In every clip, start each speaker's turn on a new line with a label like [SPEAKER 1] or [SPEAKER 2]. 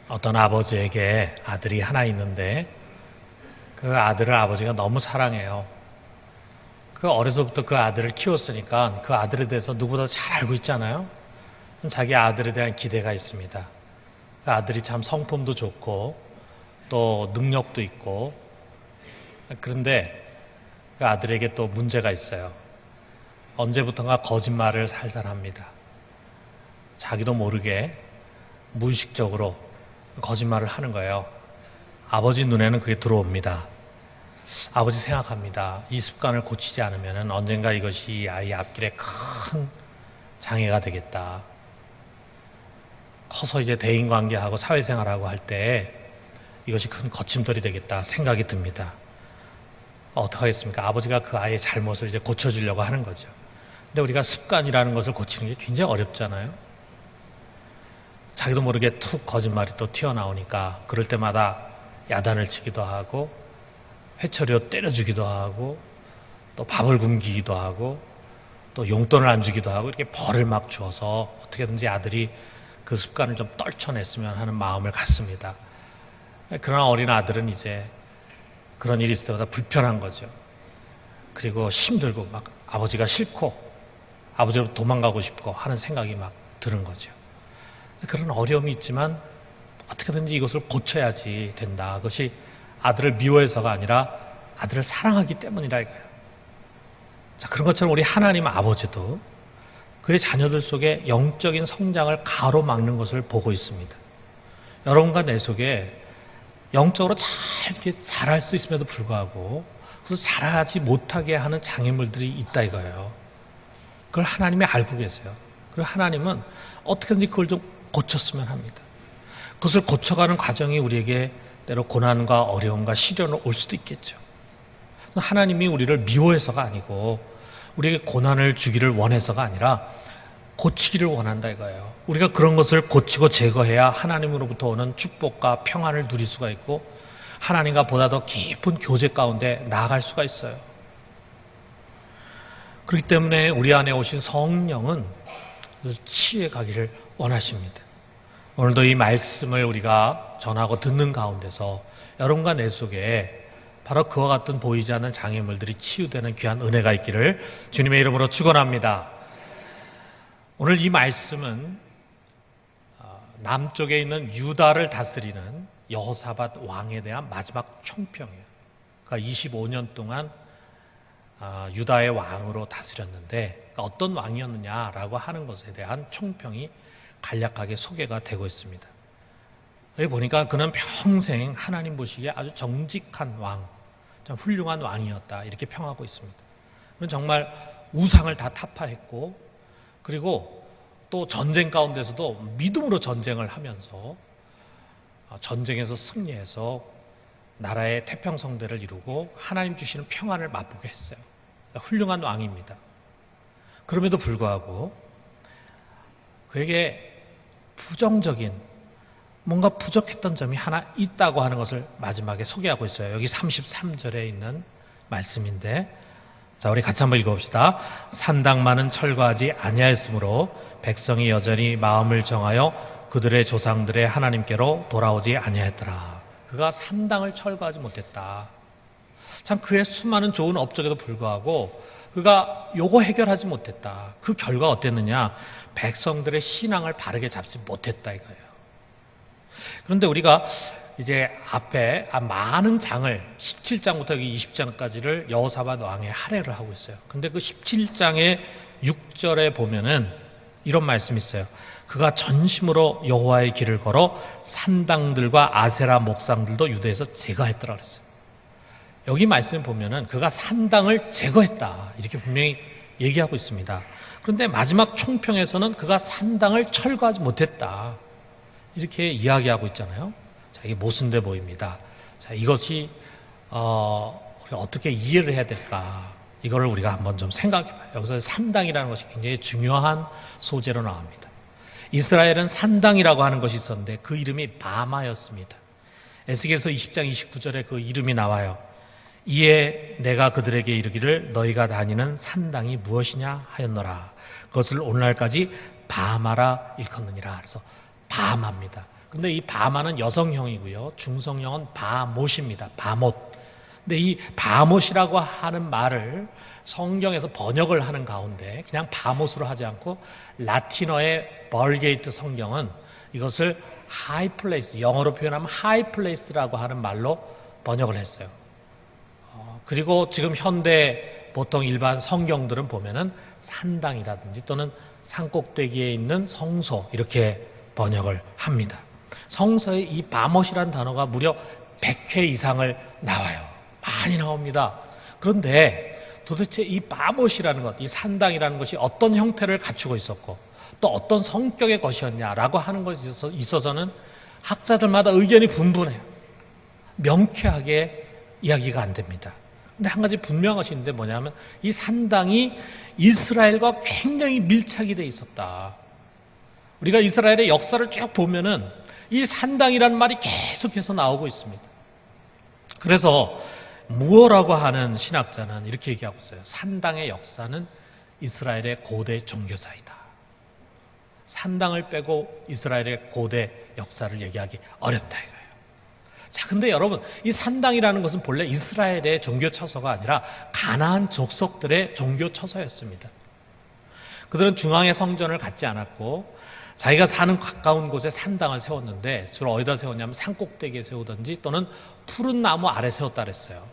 [SPEAKER 1] 어떤 아버지에게 아들이 하나 있는데 그 아들을 아버지가 너무 사랑해요. 그 어려서부터 그 아들을 키웠으니까 그 아들에 대해서 누구보다 잘 알고 있잖아요. 자기 아들에 대한 기대가 있습니다. 그 아들이 참 성품도 좋고 또 능력도 있고, 그런데 그 아들에게 또 문제가 있어요. 언제부턴가 거짓말을 살살 합니다. 자기도 모르게 무의식적으로 거짓말을 하는 거예요. 아버지 눈에는 그게 들어옵니다. 아버지 생각합니다. 이 습관을 고치지 않으면 언젠가 이것이 이 아이 앞길에 큰 장애가 되겠다. 커서 이제 대인관계하고 사회생활하고 할 때 이것이 큰 거침돌이 되겠다 생각이 듭니다. 어떡하겠습니까? 아버지가 그 아이의 잘못을 이제 고쳐주려고 하는 거죠. 근데 우리가 습관이라는 것을 고치는 게 굉장히 어렵잖아요. 자기도 모르게 툭 거짓말이 또 튀어나오니까 그럴 때마다 야단을 치기도 하고 회초리로 때려주기도 하고 또 밥을 굶기기도 하고 또 용돈을 안 주기도 하고 이렇게 벌을 막 주어서 어떻게든지 아들이 그 습관을 좀 떨쳐냈으면 하는 마음을 갖습니다. 그러나 어린 아들은 이제 그런 일이 있을 때마다 불편한 거죠. 그리고 힘들고 막 아버지가 싫고 아버지로 도망가고 싶고 하는 생각이 막 드는 거죠. 그런 어려움이 있지만 어떻게든지 이것을 고쳐야지 된다. 그것이 아들을 미워해서가 아니라 아들을 사랑하기 때문이라 이거예요. 자, 그런 것처럼 우리 하나님 아버지도 그의 자녀들 속에 영적인 성장을 가로막는 것을 보고 있습니다. 여러분과 내 속에 영적으로 잘 이렇게 자랄 수 있음에도 불구하고 그래서 자라지 못하게 하는 장애물들이 있다 이거예요. 그걸 하나님이 알고 계세요. 그리고 하나님은 어떻게든지 그걸 좀 고쳤으면 합니다. 그것을 고쳐가는 과정이 우리에게 때로 고난과 어려움과 시련을 올 수도 있겠죠. 하나님이 우리를 미워해서가 아니고 우리에게 고난을 주기를 원해서가 아니라 고치기를 원한다 이거예요. 우리가 그런 것을 고치고 제거해야 하나님으로부터 오는 축복과 평안을 누릴 수가 있고 하나님과 보다 더 깊은 교제 가운데 나아갈 수가 있어요. 그렇기 때문에 우리 안에 오신 성령은 치유해 가기를 원하십니다. 오늘도 이 말씀을 우리가 전하고 듣는 가운데서 여러분과 내 속에 바로 그와 같은 보이지 않는 장애물들이 치유되는 귀한 은혜가 있기를 주님의 이름으로 축원합니다. 오늘 이 말씀은 남쪽에 있는 유다를 다스리는 여호사밧 왕에 대한 마지막 총평이에요. 그러니까 25년 동안 유다의 왕으로 다스렸는데 어떤 왕이었느냐라고 하는 것에 대한 총평이 간략하게 소개가 되고 있습니다. 여기 보니까 그는 평생 하나님 보시기에 아주 정직한 왕, 참 훌륭한 왕이었다 이렇게 평하고 있습니다. 그는 정말 우상을 다 타파했고 그리고 또 전쟁 가운데서도 믿음으로 전쟁을 하면서 전쟁에서 승리해서 나라의 태평성대를 이루고 하나님 주시는 평안을 맛보게 했어요. 훌륭한 왕입니다. 그럼에도 불구하고 그에게 부정적인 뭔가 부족했던 점이 하나 있다고 하는 것을 마지막에 소개하고 있어요. 여기 33절에 있는 말씀인데 자, 우리 같이 한번 읽어봅시다. 산당만은 철거하지 아니하였으므로 백성이 여전히 마음을 정하여 그들의 조상들의 하나님께로 돌아오지 아니하였더라. 그가 산당을 철거하지 못했다. 참 그의 수많은 좋은 업적에도 불구하고 그가 요거 해결하지 못했다. 그 결과 어땠느냐? 백성들의 신앙을 바르게 잡지 못했다 이거예요. 그런데 우리가 이제 앞에 많은 장을 17장부터 20장까지를 여호사밧 왕의 할애를 하고 있어요. 근데 그 17장의 6절에 보면은 이런 말씀이 있어요. 그가 전심으로 여호와의 길을 걸어 산당들과 아세라 목상들도 유대에서 제거했더라 그랬어요. 여기 말씀을 보면은 그가 산당을 제거했다 이렇게 분명히 얘기하고 있습니다. 그런데 마지막 총평에서는 그가 산당을 철거하지 못했다 이렇게 이야기하고 있잖아요. 자, 이게 모순돼 보입니다. 자, 이것이 우리가 어떻게 이해를 해야 될까? 이거를 우리가 한번 좀 생각해봐요. 여기서 산당이라는 것이 굉장히 중요한 소재로 나옵니다. 이스라엘은 산당이라고 하는 것이 있었는데 그 이름이 바마였습니다. 에스겔서 20장 29절에 그 이름이 나와요. 이에 내가 그들에게 이르기를 너희가 다니는 산당이 무엇이냐 하였노라. 그것을 오늘날까지 바마라 일컫느니라. 그래서 바마입니다. 근데 이 바마는 여성형이고요. 중성형은 바못입니다. 바못. 근데 이 바못이라고 하는 말을 성경에서 번역을 하는 가운데 그냥 바못으로 하지 않고 라틴어의 벌게이트 성경은 이것을 하이 플레이스, 영어로 표현하면 하이 플레이스라고 하는 말로 번역을 했어요. 그리고 지금 현대 보통 일반 성경들은 보면은 산당이라든지 또는 산꼭대기에 있는 성소 이렇게 번역을 합니다. 성서에 이 바못이라는 단어가 무려 100회 이상을 나와요. 많이 나옵니다. 그런데 도대체 이 바못이라는 것, 이 산당이라는 것이 어떤 형태를 갖추고 있었고 또 어떤 성격의 것이었냐라고 하는 것에 있어서는 학자들마다 의견이 분분해요. 명쾌하게 이야기가 안 됩니다. 근데 한 가지 분명한 것이 있는데 뭐냐면 이 산당이 이스라엘과 굉장히 밀착이 돼 있었다. 우리가 이스라엘의 역사를 쭉 보면은 이 산당이라는 말이 계속해서 나오고 있습니다. 그래서 무어라고 하는 신학자는 이렇게 얘기하고 있어요. 산당의 역사는 이스라엘의 고대 종교사이다. 산당을 빼고 이스라엘의 고대 역사를 얘기하기 어렵다 이거예요. 자, 근데 여러분, 이 산당이라는 것은 본래 이스라엘의 종교 처소가 아니라 가나안 족속들의 종교 처소였습니다. 그들은 중앙의 성전을 갖지 않았고 자기가 사는 가까운 곳에 산당을 세웠는데 주로 어디다 세웠냐면 산꼭대기에 세우든지 또는 푸른 나무 아래 세웠다 그랬어요.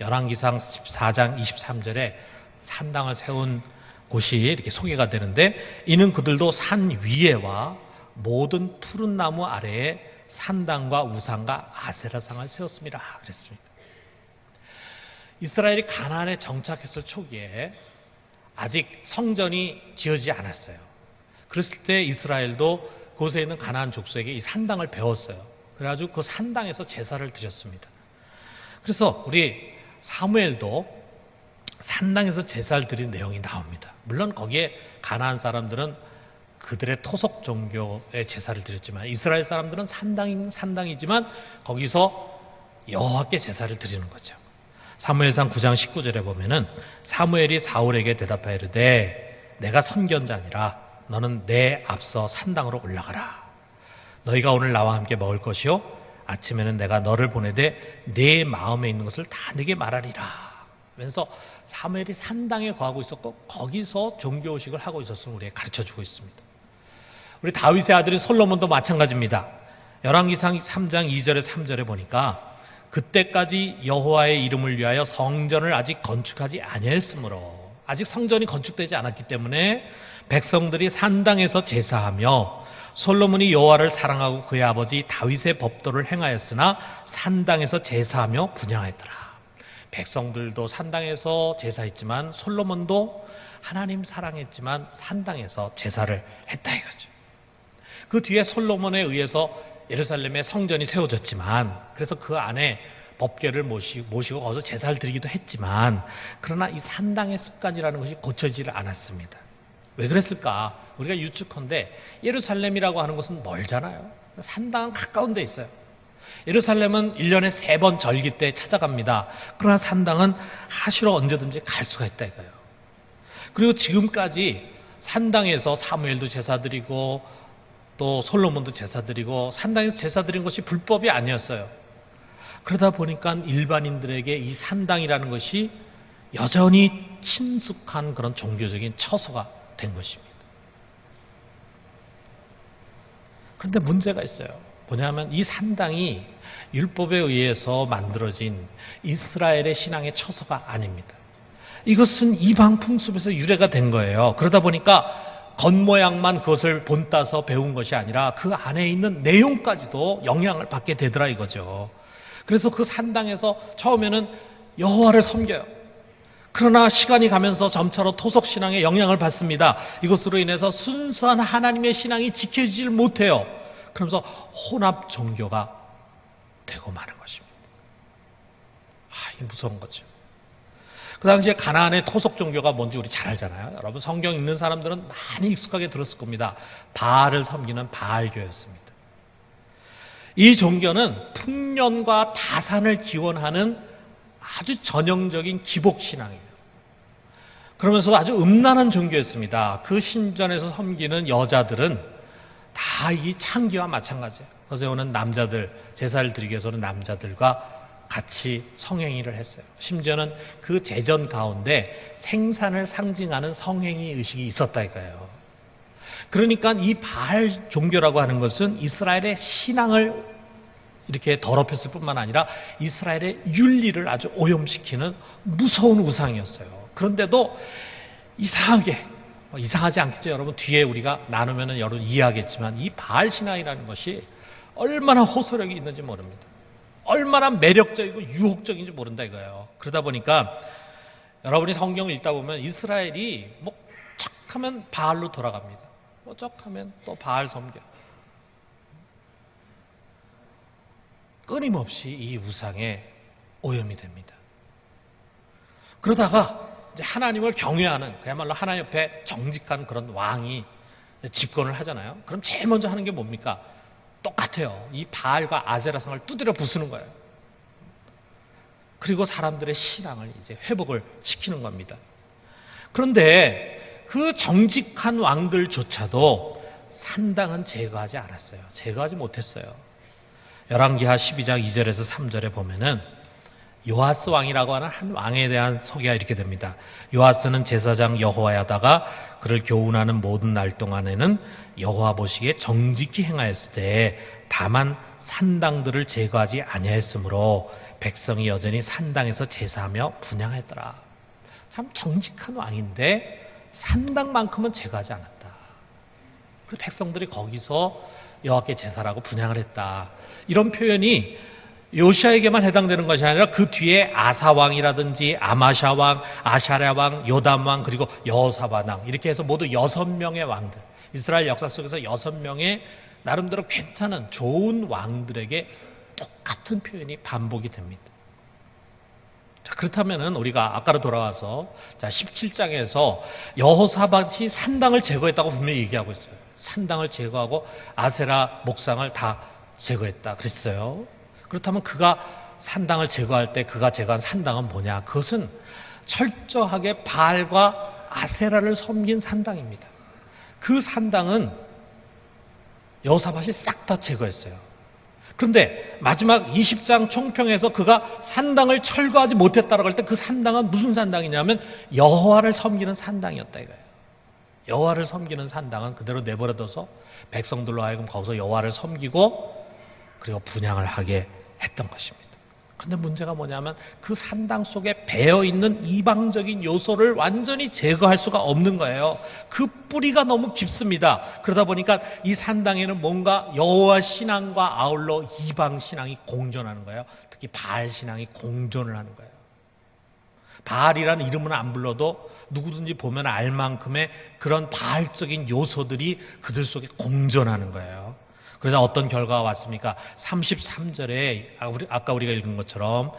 [SPEAKER 1] 열왕기상 14장 23절에 산당을 세운 곳이 이렇게 소개가 되는데 이는 그들도 산 위에와 모든 푸른 나무 아래에 산당과 우상과 아세라상을 세웠습니다. 그랬습니다. 이스라엘이 가나안에 정착했을 초기에 아직 성전이 지어지지 않았어요. 그랬을 때 이스라엘도 그곳에 있는 가나안 족속에게 이 산당을 배웠어요. 그래가지고 그 산당에서 제사를 드렸습니다. 그래서 우리 사무엘도 산당에서 제사를 드린 내용이 나옵니다. 물론 거기에 가나안 사람들은 그들의 토속 종교의 제사를 드렸지만 이스라엘 사람들은 산당이지만 거기서 여호와께 제사를 드리는 거죠. 사무엘상 9장 19절에 보면은 사무엘이 사울에게 대답하여 이르되 내가 선견자니라 너는 내 앞서 산당으로 올라가라. 너희가 오늘 나와 함께 먹을 것이요 아침에는 내가 너를 보내되 내 마음에 있는 것을 다 네게 말하리라. 그래서 사무엘이 산당에 거하고 있었고 거기서 종교의식을 하고 있었음을 우리에게 가르쳐주고 있습니다. 우리 다윗의 아들인 솔로몬도 마찬가지입니다. 열왕기상 3장 2절에 3절에 보니까 그때까지 여호와의 이름을 위하여 성전을 아직 건축하지 아니했으므로 아직 성전이 건축되지 않았기 때문에 백성들이 산당에서 제사하며 솔로몬이 여호와를 사랑하고 그의 아버지 다윗의 법도를 행하였으나 산당에서 제사하며 분향하였더라. 백성들도 산당에서 제사했지만 솔로몬도 하나님 사랑했지만 산당에서 제사를 했다 이거죠. 그 뒤에 솔로몬에 의해서 예루살렘에 성전이 세워졌지만 그래서 그 안에 법궤를 모시고 거기서 제사를 드리기도 했지만 그러나 이 산당의 습관이라는 것이 고쳐지질 않았습니다. 왜 그랬을까? 우리가 유축컨대 예루살렘이라고 하는 것은 멀잖아요. 산당은 가까운 데 있어요. 예루살렘은 1년에 3번 절기 때 찾아갑니다. 그러나 산당은 하시러 언제든지 갈 수가 있다 이거예요. 그리고 지금까지 산당에서 사무엘도 제사 드리고 또 솔로몬도 제사 드리고 산당에서 제사 드린 것이 불법이 아니었어요. 그러다 보니까 일반인들에게 이 산당이라는 것이 여전히 친숙한 그런 종교적인 처소가 된 것입니다. 그런데 문제가 있어요. 뭐냐면 이 산당이 율법에 의해서 만들어진 이스라엘의 신앙의 처소가 아닙니다. 이것은 이방 풍습에서 유래가 된 거예요. 그러다 보니까 겉모양만 그것을 본따서 배운 것이 아니라 그 안에 있는 내용까지도 영향을 받게 되더라 이거죠. 그래서 그 산당에서 처음에는 여호와를 섬겨요. 그러나 시간이 가면서 점차로 토속신앙에 영향을 받습니다. 이것으로 인해서 순수한 하나님의 신앙이 지켜지질 못해요. 그러면서 혼합 종교가 되고 마는 것입니다. 이게 무서운 거죠. 그 당시에 가나안의 토속 종교가 뭔지 우리 잘 알잖아요. 여러분 성경 읽는 사람들은 많이 익숙하게 들었을 겁니다. 바알을 섬기는 바알교였습니다. 이 종교는 풍년과 다산을 기원하는 아주 전형적인 기복신앙이에요. 그러면서도 아주 음란한 종교였습니다. 그 신전에서 섬기는 여자들은 다 이 창기와 마찬가지예요. 그것에 오는 남자들, 제사를 드리기 위해서 오는 남자들과 같이 성행위를 했어요. 심지어는 그 제전 가운데 생산을 상징하는 성행위 의식이 있었다 이거예요. 그러니까 이 바알 종교라고 하는 것은 이스라엘의 신앙을 이렇게 더럽혔을 뿐만 아니라 이스라엘의 윤리를 아주 오염시키는 무서운 우상이었어요. 그런데도 이상하지 않겠죠, 여러분? 뒤에 우리가 나누면 여러분 이해하겠지만 이 바알 신앙이라는 것이 얼마나 호소력이 있는지 모릅니다. 얼마나 매력적이고 유혹적인지 모른다 이거예요. 그러다 보니까 여러분이 성경을 읽다 보면 이스라엘이 뭐 척하면 바알로 돌아갑니다. 뭐 척하면 또 바알 섬겨. 끊임없이 이 우상에 오염이 됩니다. 그러다가 이제 하나님을 경외하는 그야말로 하나님 옆에 정직한 그런 왕이 집권을 하잖아요. 그럼 제일 먼저 하는 게 뭡니까? 똑같아요. 이 바알과 아세라상을 두드려 부수는 거예요. 그리고 사람들의 신앙을 이제 회복을 시키는 겁니다. 그런데 그 정직한 왕들조차도 산당은 제거하지 않았어요. 제거하지 못했어요. 열왕기하 12장 2절에서 3절에 보면은 요아스 왕이라고 하는 한 왕에 대한 소개가 이렇게 됩니다. 요아스는 제사장 여호와야다가 그를 교훈하는 모든 날 동안에는 여호와 보시기에 정직히 행하였을 때 다만 산당들을 제거하지 아니하였으므로 백성이 여전히 산당에서 제사하며 분향했더라. 참 정직한 왕인데 산당만큼은 제거하지 않았다. 그래서 백성들이 거기서 여호와께 제사라고 분향을 했다. 이런 표현이 요시아에게만 해당되는 것이 아니라 그 뒤에 아사왕이라든지 아마샤왕, 아샤랴왕, 요담왕 그리고 여호사밧왕 이렇게 해서 모두 6명의 왕들, 이스라엘 역사 속에서 6명의 나름대로 괜찮은 좋은 왕들에게 똑같은 표현이 반복이 됩니다. 자, 그렇다면은 우리가 아까로 돌아와서 17장에서 여호사밧이 산당을 제거했다고 분명히 얘기하고 있어요. 산당을 제거하고 아세라 목상을 다 제거했다 그랬어요. 그렇다면 그가 산당을 제거할 때 그가 제거한 산당은 뭐냐? 그것은 철저하게 바알과 아세라를 섬긴 산당입니다. 그 산당은 여호사밧이 싹 다 제거했어요. 그런데 마지막 20장 총평에서 그가 산당을 철거하지 못했다라고 할 때 그 산당은 무슨 산당이냐면 여호와를 섬기는 산당이었다 이거예요. 여호와를 섬기는 산당은 그대로 내버려둬서 백성들로 하여금 거기서 여호와를 섬기고 그리고 분향을 하게 했던 것입니다. 그런데 문제가 뭐냐면 그 산당 속에 배어있는 이방적인 요소를 완전히 제거할 수가 없는 거예요. 그 뿌리가 너무 깊습니다. 그러다 보니까 이 산당에는 뭔가 여호와 신앙과 아울러 이방 신앙이 공존하는 거예요. 특히 바알 신앙이 공존을 하는 거예요. 바알이라는 이름은 안 불러도 누구든지 보면 알 만큼의 그런 바알적인 요소들이 그들 속에 공존하는 거예요. 그래서 어떤 결과가 왔습니까? 33절에 아까 우리가 읽은 것처럼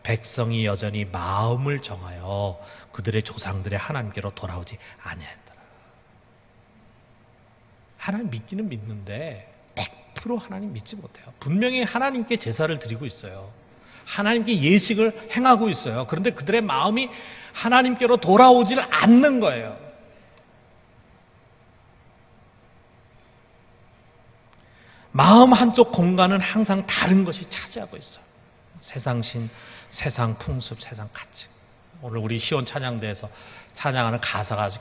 [SPEAKER 1] 백성이 여전히 마음을 정하여 그들의 조상들의 하나님께로 돌아오지 아니하였더라. 하나님 믿기는 믿는데 100% 하나님 믿지 못해요. 분명히 하나님께 제사를 드리고 있어요. 하나님께 예식을 행하고 있어요. 그런데 그들의 마음이 하나님께로 돌아오질 않는 거예요. 마음 한쪽 공간은 항상 다른 것이 차지하고 있어요. 세상신, 세상 풍습, 세상 가치. 오늘 우리 시온 찬양대에서 찬양하는 가사가 아주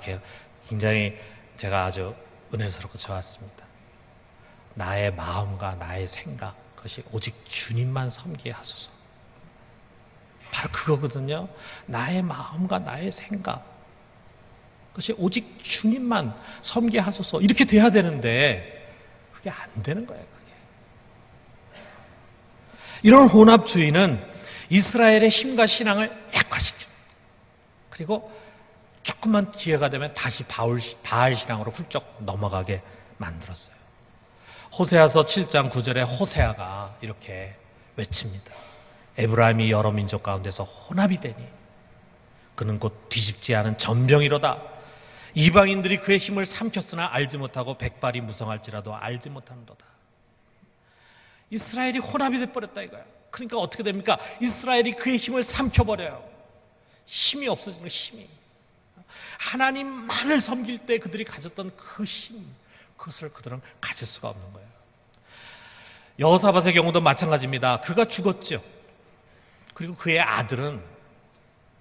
[SPEAKER 1] 굉장히 제가 아주 은혜스럽고 좋았습니다. 나의 마음과 나의 생각, 그것이 오직 주님만 섬기게 하소서. 바로 그거거든요. 나의 마음과 나의 생각, 그것이 오직 주님만 섬기게 하소서. 이렇게 돼야 되는데 그게 안 되는 거예요. 그게. 이런 혼합주의는 이스라엘의 힘과 신앙을 약화시킵니다. 그리고 조금만 기회가 되면 다시 바알 신앙으로 훌쩍 넘어가게 만들었어요. 호세아서 7장 9절에 호세아가 이렇게 외칩니다. 에브라임이 여러 민족 가운데서 혼합이 되니 그는 곧 뒤집지 않은 전병이로다. 이방인들이 그의 힘을 삼켰으나 알지 못하고 백발이 무성할지라도 알지 못하는도다. 이스라엘이 혼합이 돼버렸다 이거야. 그러니까 어떻게 됩니까? 이스라엘이 그의 힘을 삼켜버려요. 힘이 없어지는 힘이. 하나님만을 섬길 때 그들이 가졌던 그 힘, 그것을 그들은 가질 수가 없는 거예요. 여호사밧의 경우도 마찬가지입니다. 그가 죽었죠. 그리고 그의 아들은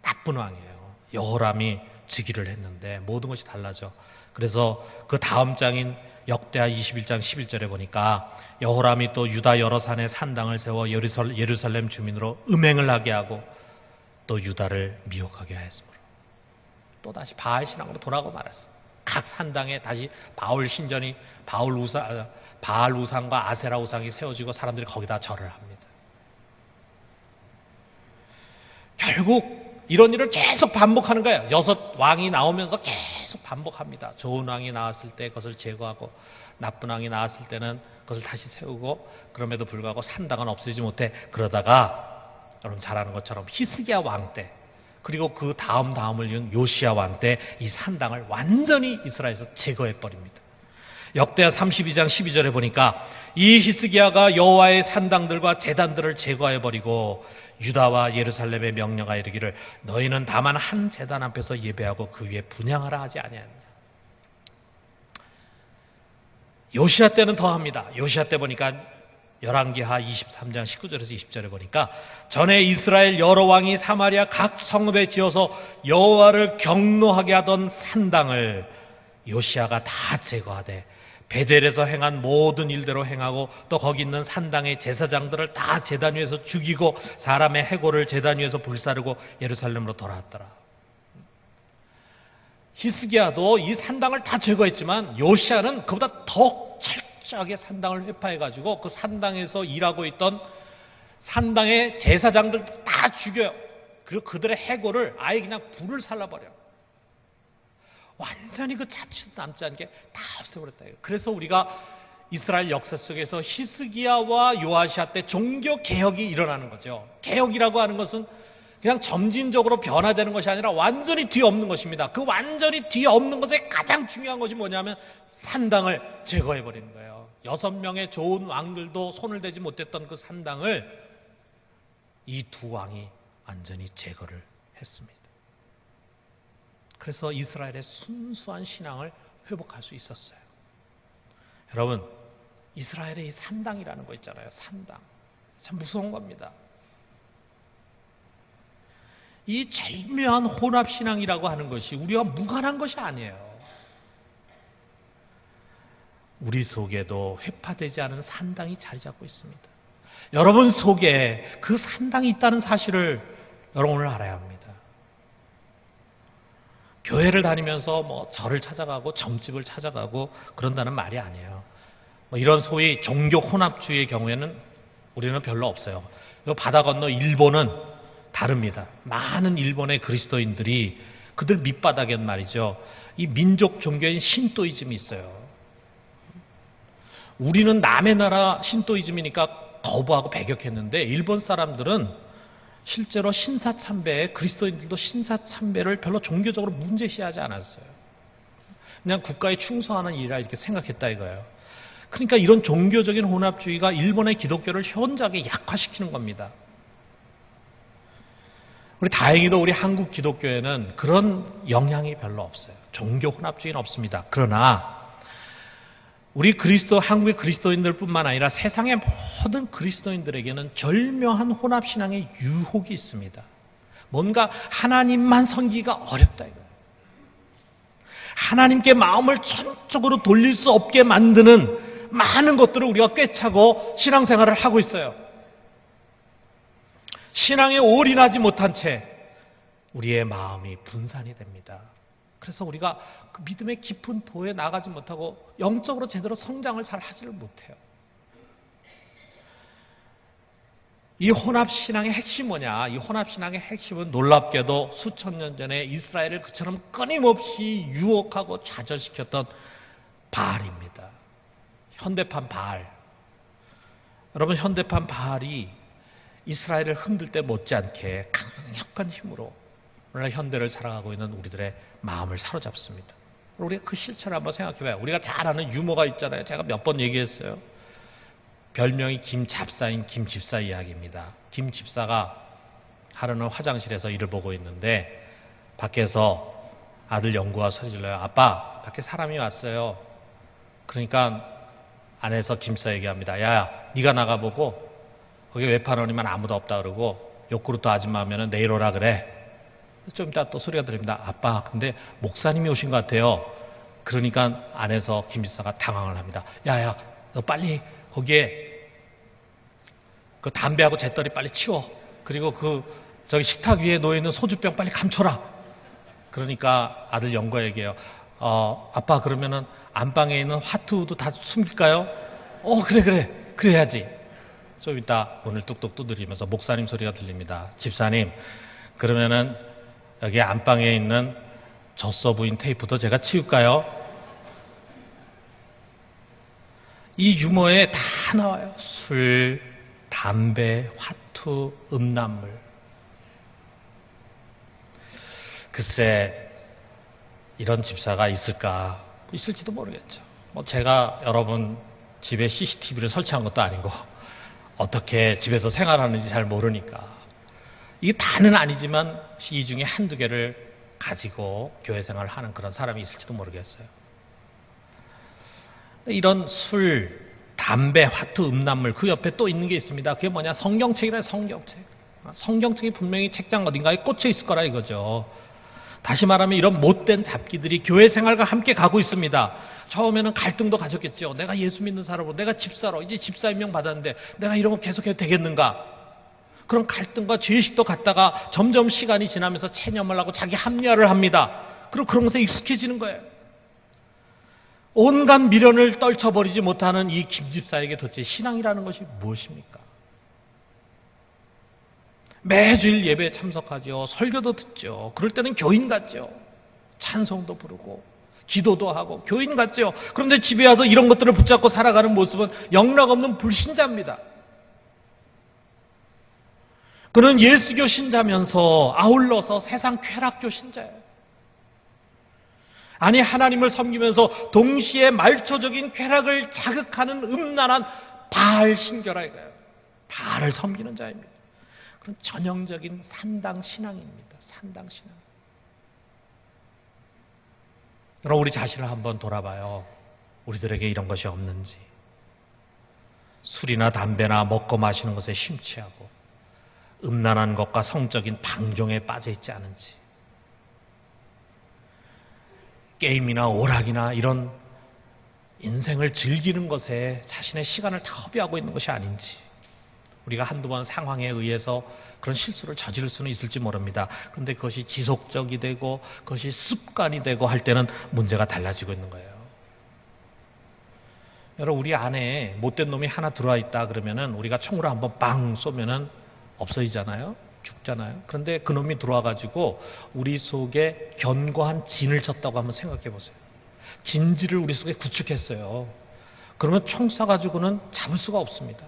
[SPEAKER 1] 나쁜 왕이에요. 여호람이 즉위를 했는데 모든 것이 달라져. 그래서 그 다음 장인 역대하 21장 11절에 보니까 여호람이 또 유다 여러 산에 산당을 세워 예루살렘 주민으로 음행을 하게 하고 또 유다를 미혹하게 하였으므로 또다시 바알 신앙으로 돌아가고 말았어요. 각 산당에 다시 바알 신전이 바알 우상과 아세라 우상이 세워지고 사람들이 거기다 절을 합니다. 결국 이런 일을 계속 반복하는 거예요. 6왕이 나오면서 계속 반복합니다. 좋은 왕이 나왔을 때 그것을 제거하고 나쁜 왕이 나왔을 때는 그것을 다시 세우고 그럼에도 불구하고 산당은 없애지 못해. 그러다가 여러분 잘 아는 것처럼 히스기야 왕 때 그리고 그 다음을 이은 요시야 왕 때 이 산당을 완전히 이스라엘에서 제거해버립니다. 역대하 32장 12절에 보니까 이 히스기야가 여호와의 산당들과 제단들을 제거해버리고 유다와 예루살렘에 명령하여 이르기를 너희는 다만 한 제단 앞에서 예배하고 그 위에 분향하라 하지 아니하느냐. 요시야 때는 더합니다. 요시야 때 보니까 열왕기하 23장 19절에서 20절에 보니까 전에 이스라엘 여러 왕이 사마리아 각 성읍에 지어서 여호와를 경노하게 하던 산당을 요시야가 다 제거하되 베델에서 행한 모든 일대로 행하고 또 거기 있는 산당의 제사장들을 다 제단 위에서 죽이고 사람의 해골을 제단 위에서 불사르고 예루살렘으로 돌아왔더라. 히스기야도 이 산당을 다 제거했지만 요시야는 그보다 더 철저하게 산당을 회파해가지고 그 산당에서 일하고 있던 산당의 제사장들 다 죽여요. 그리고 그들의 해골을 아예 그냥 불을 살라버려요. 완전히 그 자취도 남지 않게 다 없애버렸다. 그래서 우리가 이스라엘 역사 속에서 히스기야와 요아시아 때 종교 개혁이 일어나는 거죠. 개혁이라고 하는 것은 그냥 점진적으로 변화되는 것이 아니라 완전히 뒤엎는 것입니다. 그 완전히 뒤엎는 것의 가장 중요한 것이 뭐냐면 산당을 제거해버리는 거예요. 6명의 좋은 왕들도 손을 대지 못했던 그 산당을 이 두 왕이 완전히 제거를 했습니다. 그래서 이스라엘의 순수한 신앙을 회복할 수 있었어요. 여러분, 이스라엘의 이 산당이라는 거 있잖아요. 산당. 참 무서운 겁니다. 이 절묘한 혼합신앙이라고 하는 것이 우리와 무관한 것이 아니에요. 우리 속에도 회파되지 않은 산당이 자리 잡고 있습니다. 여러분 속에 그 산당이 있다는 사실을 여러분 오늘 알아야 합니다. 교회를 다니면서 뭐 절을 찾아가고 점집을 찾아가고 그런다는 말이 아니에요. 뭐 이런 소위 종교 혼합주의의 경우에는 우리는 별로 없어요. 바다 건너 일본은 다릅니다. 많은 일본의 그리스도인들이 그들 밑바닥엔 말이죠. 이 민족 종교인 신도이즘이 있어요. 우리는 남의 나라 신도이즘이니까 거부하고 배격했는데 일본 사람들은 실제로 신사참배에 그리스도인들도 신사참배를 별로 종교적으로 문제시하지 않았어요. 그냥 국가에 충성하는 일이라 이렇게 생각했다 이거예요. 그러니까 이런 종교적인 혼합주의가 일본의 기독교를 현저하게 약화시키는 겁니다. 우리 다행히도 우리 한국 기독교에는 그런 영향이 별로 없어요. 종교 혼합주의는 없습니다. 그러나 우리 한국의 그리스도인들뿐만 아니라 세상의 모든 그리스도인들에게는 절묘한 혼합신앙의 유혹이 있습니다. 뭔가 하나님만 섬기기가 어렵다 이거예요. 하나님께 마음을 전적으로 돌릴 수 없게 만드는 많은 것들을 우리가 꿰차고 신앙생활을 하고 있어요. 신앙에 올인하지 못한 채 우리의 마음이 분산이 됩니다. 그래서 우리가 그 믿음의 깊은 도에 나가지 못하고 영적으로 제대로 성장을 잘 하지를 못해요. 이 혼합신앙의 핵심이 뭐냐? 이 혼합신앙의 핵심은 놀랍게도 수천 년 전에 이스라엘을 그처럼 끊임없이 유혹하고 좌절시켰던 바알입니다. 현대판 바알. 여러분, 현대판 바알이 이스라엘을 흔들 때 못지않게 강력한 힘으로 오늘날 현대를 살아가고 있는 우리들의 마음을 사로잡습니다. 우리가 그 실체를 한번 생각해봐요. 우리가 잘 아는 유머가 있잖아요. 제가 몇 번 얘기했어요. 별명이 김잡사인 김집사 이야기입니다. 김집사가 하루는 화장실에서 일을 보고 있는데 밖에서 아들 영구가 소리 질러요. 아빠, 밖에 사람이 왔어요. 그러니까 안에서 김사 얘기합니다. 야, 네가 나가보고 거기 외판원이면 아무도 없다 그러고 요구르트 아줌마 하면은 내일 오라 그래. 좀 이따 또 소리가 들립니다. 아빠, 근데 목사님이 오신 것 같아요. 그러니까 안에서 김지사가 당황을 합니다. 야야, 너 빨리 거기에 그 담배하고 잿더리 빨리 치워. 그리고 저기 식탁 위에 놓여있는 소주병 빨리 감춰라. 그러니까 아들 영거 얘기해요. 아빠, 그러면은 안방에 있는 화투도 다 숨길까요? 그래 그래야지. 좀 이따 문을 뚝뚝 두드리면서 목사님 소리가 들립니다. 집사님, 그러면은 여기 안방에 있는 젖소 부인 테이프도 제가 치울까요? 이 유머에 다 나와요. 술, 담배, 화투, 음란물. 글쎄, 이런 집사가 있을까? 있을지도 모르겠죠. 제가 여러분 집에 CCTV를 설치한 것도 아니고 어떻게 집에서 생활하는지 잘 모르니까. 이게 다는 아니지만 이 중에 한두 개를 가지고 교회 생활을 하는 그런 사람이 있을지도 모르겠어요. 이런 술, 담배, 화투, 음란물 그 옆에 또 있는 게 있습니다. 그게 뭐냐? 성경책이라요. 성경책. 성경책이 분명히 책장 어딘가에 꽂혀 있을 거라 이거죠. 다시 말하면 이런 못된 잡기들이 교회 생활과 함께 가고 있습니다. 처음에는 갈등도 가졌겠죠. 내가 예수 믿는 사람으로, 내가 집사로, 이제 집사 임명 받았는데 내가 이런 거 계속해도 되겠는가? 그런 갈등과 죄의식도 갖다가 점점 시간이 지나면서 체념을 하고 자기 합리화를 합니다. 그리고 그런 것에 익숙해지는 거예요. 온갖 미련을 떨쳐버리지 못하는 이 김집사에게 도대체 신앙이라는 것이 무엇입니까? 매주일 예배에 참석하죠. 설교도 듣죠. 그럴 때는 교인 같죠. 찬송도 부르고 기도도 하고 교인 같죠. 그런데 집에 와서 이런 것들을 붙잡고 살아가는 모습은 영락없는 불신자입니다. 그는 예수교 신자면서 아울러서 세상 쾌락교 신자예요. 아니, 하나님을 섬기면서 동시에 말초적인 쾌락을 자극하는 음란한 바알 신교라 이거예요. 바알을 섬기는 자입니다. 그런 전형적인 산당 신앙입니다. 산당 신앙. 여러분, 우리 자신을 한번 돌아봐요. 우리들에게 이런 것이 없는지. 술이나 담배나 먹고 마시는 것에 심취하고 음란한 것과 성적인 방종에 빠져 있지 않은지, 게임이나 오락이나 이런 인생을 즐기는 것에 자신의 시간을 다 허비하고 있는 것이 아닌지, 우리가 한두 번 상황에 의해서 그런 실수를 저지를 수는 있을지 모릅니다. 그런데 그것이 지속적이 되고 그것이 습관이 되고 할 때는 문제가 달라지고 있는 거예요. 여러분, 우리 안에 못된 놈이 하나 들어와 있다 그러면은 우리가 총으로 한번 빵 쏘면은 없어지잖아요. 죽잖아요. 그런데 그 놈이 들어와가지고 우리 속에 견고한 진을 쳤다고 한번 생각해 보세요. 진지를 우리 속에 구축했어요. 그러면 총 쏴가지고는 잡을 수가 없습니다.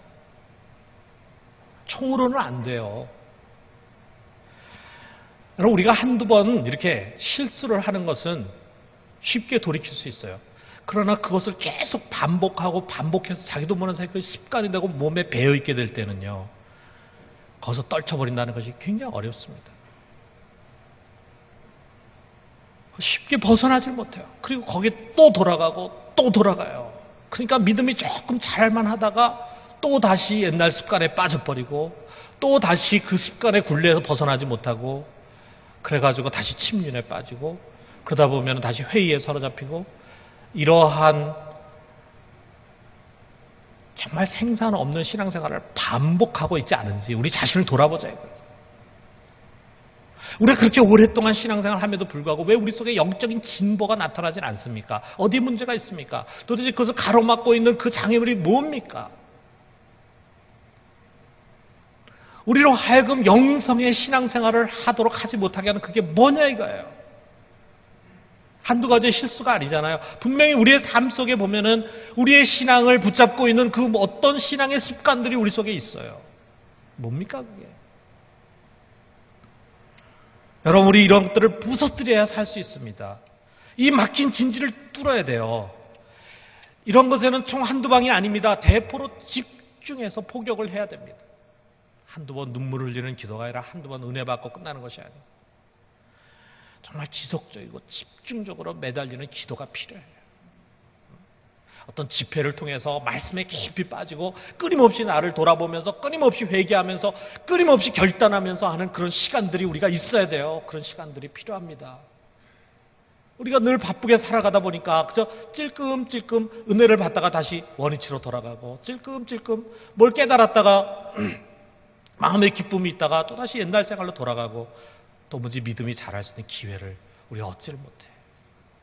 [SPEAKER 1] 총으로는 안 돼요. 여러분, 우리가 한두 번 이렇게 실수를 하는 것은 쉽게 돌이킬 수 있어요. 그러나 그것을 계속 반복하고 반복해서 자기도 모르는 사이에 습관이 되고 몸에 배어있게 될 때는요, 거기서 떨쳐버린다는 것이 굉장히 어렵습니다. 쉽게 벗어나질 못해요. 그리고 거기에 또 돌아가고 또 돌아가요. 그러니까 믿음이 조금 잘만 하다가 또 다시 옛날 습관에 빠져버리고 또 다시 그 습관의 굴레에서 벗어나지 못하고 그래가지고 다시 침륜에 빠지고 그러다 보면 다시 회의에 사로잡히고, 이러한 정말 생산 없는 신앙생활을 반복하고 있지 않은지 우리 자신을 돌아보자 이거예요. 우리가 그렇게 오랫동안 신앙생활을 함에도 불구하고 왜 우리 속에 영적인 진보가 나타나질 않습니까? 어디 문제가 있습니까? 도대체 그것을 가로막고 있는 그 장애물이 뭡니까? 우리로 하여금 영성의 신앙생활을 하도록 하지 못하게 하는 그게 뭐냐 이거예요. 한두 가지의 실수가 아니잖아요. 분명히 우리의 삶 속에 보면은 우리의 신앙을 붙잡고 있는 그 어떤 신앙의 습관들이 우리 속에 있어요. 뭡니까 그게? 여러분, 우리 이런 것들을 부서뜨려야 살 수 있습니다. 이 막힌 진지를 뚫어야 돼요. 이런 것에는 총 한두 방이 아닙니다. 대포로 집중해서 포격을 해야 됩니다. 한두 번 눈물 흘리는 기도가 아니라 한두 번 은혜 받고 끝나는 것이 아니에요. 정말 지속적이고 집중적으로 매달리는 기도가 필요해요. 어떤 집회를 통해서 말씀에 깊이 빠지고 끊임없이 나를 돌아보면서 끊임없이 회개하면서 끊임없이 결단하면서 하는 그런 시간들이 우리가 있어야 돼요. 그런 시간들이 필요합니다. 우리가 늘 바쁘게 살아가다 보니까 그저 찔끔찔끔 은혜를 받다가 다시 원위치로 돌아가고 찔끔찔끔 뭘 깨달았다가 마음의 기쁨이 있다가 또다시 옛날 생활로 돌아가고 도무지 믿음이 자랄 수 있는 기회를 우리가 얻지를 못해.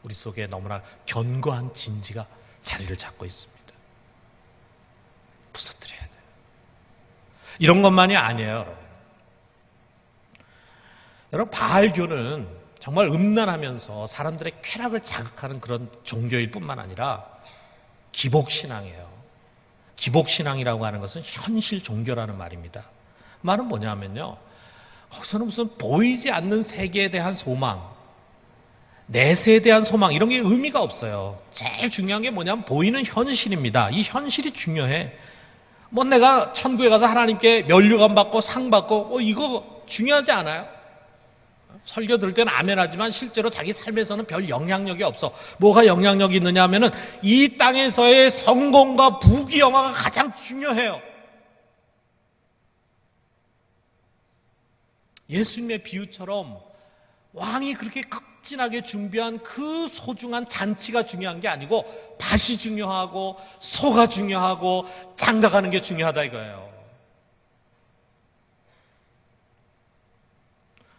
[SPEAKER 1] 우리 속에 너무나 견고한 진지가 자리를 잡고 있습니다. 부서뜨려야 돼요. 이런 것만이 아니에요, 여러분. 여러분, 바알교는 정말 음란하면서 사람들의 쾌락을 자극하는 그런 종교일 뿐만 아니라 기복신앙이에요. 기복신앙이라고 하는 것은 현실 종교라는 말입니다. 말은 뭐냐면요. 거기서는 무슨 보이지 않는 세계에 대한 소망, 내세에 대한 소망 이런 게 의미가 없어요. 제일 중요한 게 뭐냐면 보이는 현실입니다. 이 현실이 중요해. 뭐 내가 천국에 가서 하나님께 면류관 받고 상 받고 이거 중요하지 않아요? 설교 들을 때는 아멘하지만 실제로 자기 삶에서는 별 영향력이 없어. 뭐가 영향력이 있느냐 하면은 이 땅에서의 성공과 부귀영화가 가장 중요해요. 예수님의 비유처럼 왕이 그렇게 극진하게 준비한 그 소중한 잔치가 중요한 게 아니고 밭이 중요하고 소가 중요하고 장가가는 게 중요하다 이거예요.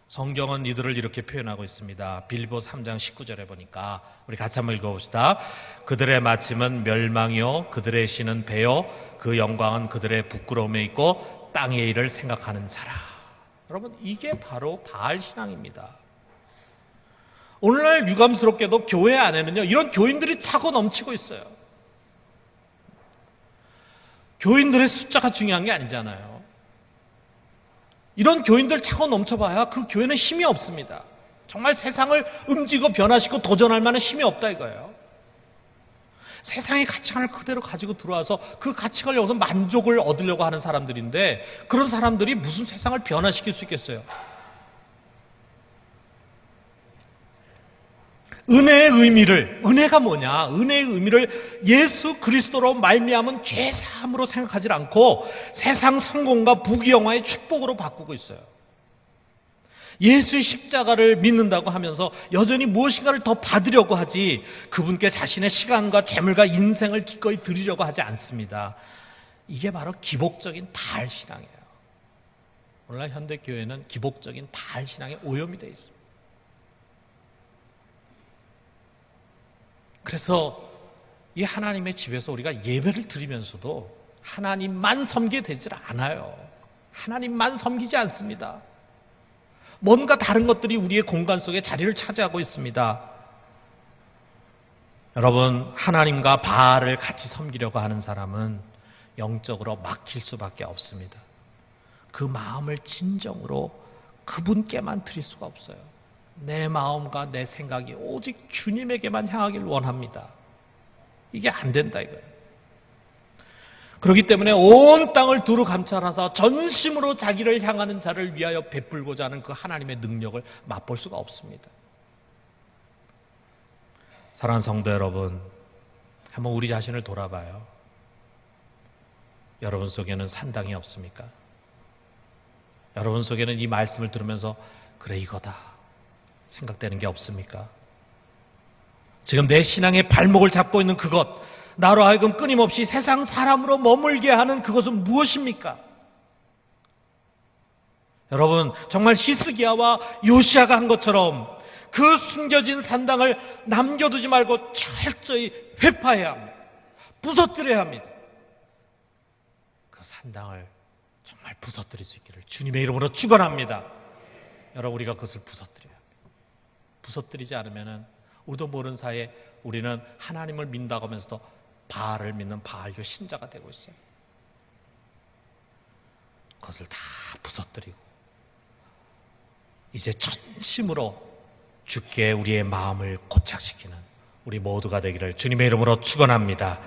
[SPEAKER 1] 성경은 이들을 이렇게 표현하고 있습니다. 빌보 3장 19절에 보니까 우리 같이 한번 읽어봅시다. 그들의 마침은 멸망이요 그들의 신은 배요 그 영광은 그들의 부끄러움에 있고 땅의 일을 생각하는 자라. 여러분 이게 바로 바알 신앙입니다. 오늘날 유감스럽게도 교회 안에는요 이런 교인들이 차고 넘치고 있어요. 교인들의 숫자가 중요한 게 아니잖아요. 이런 교인들 차고 넘쳐봐야 그 교회는 힘이 없습니다. 정말 세상을 움직이고 변화시키고 도전할 만한 힘이 없다 이거예요. 세상의 가치관을 그대로 가지고 들어와서 그 가치관을 여기서 만족을 얻으려고 하는 사람들인데 그런 사람들이 무슨 세상을 변화시킬 수 있겠어요? 은혜의 의미를, 은혜가 뭐냐? 은혜의 의미를 예수 그리스도로 말미암은 죄사함으로 생각하지 않고 세상 성공과 부귀영화의 축복으로 바꾸고 있어요. 예수의 십자가를 믿는다고 하면서 여전히 무엇인가를 더 받으려고 하지 그분께 자신의 시간과 재물과 인생을 기꺼이 드리려고 하지 않습니다. 이게 바로 기복적인 바알 신앙이에요. 오늘날 현대교회는 기복적인 바알 신앙에 오염이 되어 있습니다. 그래서 이 하나님의 집에서 우리가 예배를 드리면서도 하나님만 섬기게 되질 않아요. 하나님만 섬기지 않습니다. 뭔가 다른 것들이 우리의 공간 속에 자리를 차지하고 있습니다. 여러분, 하나님과 바알을 같이 섬기려고 하는 사람은 영적으로 막힐 수밖에 없습니다. 그 마음을 진정으로 그분께만 드릴 수가 없어요. 내 마음과 내 생각이 오직 주님에게만 향하길 원합니다. 이게 안 된다 이거예요. 그렇기 때문에 온 땅을 두루 감찰하사 전심으로 자기를 향하는 자를 위하여 베풀고자 하는 그 하나님의 능력을 맛볼 수가 없습니다. 사랑하는 성도 여러분, 한번 우리 자신을 돌아봐요. 여러분 속에는 산당이 없습니까? 여러분 속에는 이 말씀을 들으면서 그래 이거다 생각되는 게 없습니까? 지금 내 신앙의 발목을 잡고 있는 그것, 나로 하여금 끊임없이 세상 사람으로 머물게 하는 그것은 무엇입니까? 여러분, 정말 히스기야와 요시야가 한 것처럼 그 숨겨진 산당을 남겨두지 말고 철저히 회파해야 합니다. 부서뜨려야 합니다. 그 산당을 정말 부서뜨릴 수 있기를 주님의 이름으로 축원합니다. 여러분, 우리가 그것을 부서뜨려야 합니다. 부서뜨리지 않으면 우리도 모르는 사이에 우리는 하나님을 믿는다고 하면서도 바알을 믿는 바알교 신자가 되고 있어요. 그것을 다 부서뜨리고 이제 전심으로 주께 우리의 마음을 고착시키는 우리 모두가 되기를 주님의 이름으로 축원합니다.